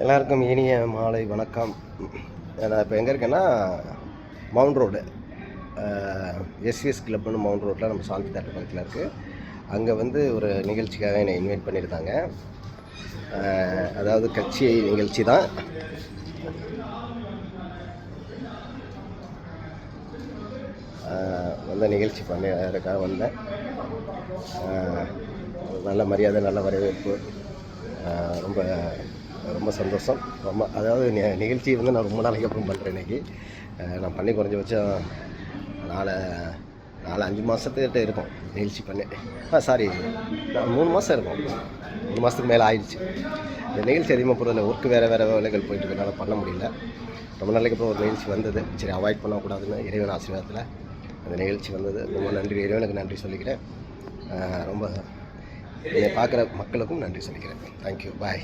எல்லாருக்கும் இனிய மாலை வணக்கம். நான் இப்போ எங்கே இருக்கேன்னா மவுண்ட் ரோடு எஸ்விஎஸ் கிளப்னு மவுண்ட் ரோட்டில் நம்ம சாந்தி தேட்டர் பக்கத்தில் இருக்குது. அங்கே வந்து ஒரு நிகழ்ச்சிக்காக என்னை இன்வைட் பண்ணியிருந்தாங்க. அதாவது கட்சி நிகழ்ச்சி தான். வந்த நிகழ்ச்சி பண்ணதுக்காக வந்தேன். நல்ல மரியாதை, நல்ல வரவேற்பு, ரொம்ப ரொம்ப சந்தோஷம். அதாவது நிகழ்ச்சி வந்து நான் ரொம்ப நாளைக்கு அப்புறம் பண்ணுறேன். இன்றைக்கி நான் பண்ணி குறைஞ்சபட்சம் 4-5 மாதத்துக்கிட்ட இருக்கும் நிகழ்ச்சி பண்ணி. சாரி, 3 மாதம் இருக்கும். 3 மாதத்துக்கு மேலே ஆயிடுச்சு. இந்த நிகழ்ச்சி அதிகமாக போகிறதில்ல, ஒர்க்கு வேறு வேலைகள் போயிட்டுருக்கனால பண்ண முடியல. ரொம்ப நாளைக்கு அப்புறம் ஒரு நிகழ்ச்சி வந்தது. சரி, அவாய்ட் பண்ணக்கூடாதுன்னு இறைவன் ஆசீர்வாதத்தில் அந்த நிகழ்ச்சி வந்தது. ரொம்ப நன்றி, இறைவனுக்கு நன்றி சொல்லிக்கிறேன். ரொம்ப என்னை பார்க்குற மக்களுக்கும் நன்றி சொல்லிக்கிறேன். தேங்க்யூ, பாய்.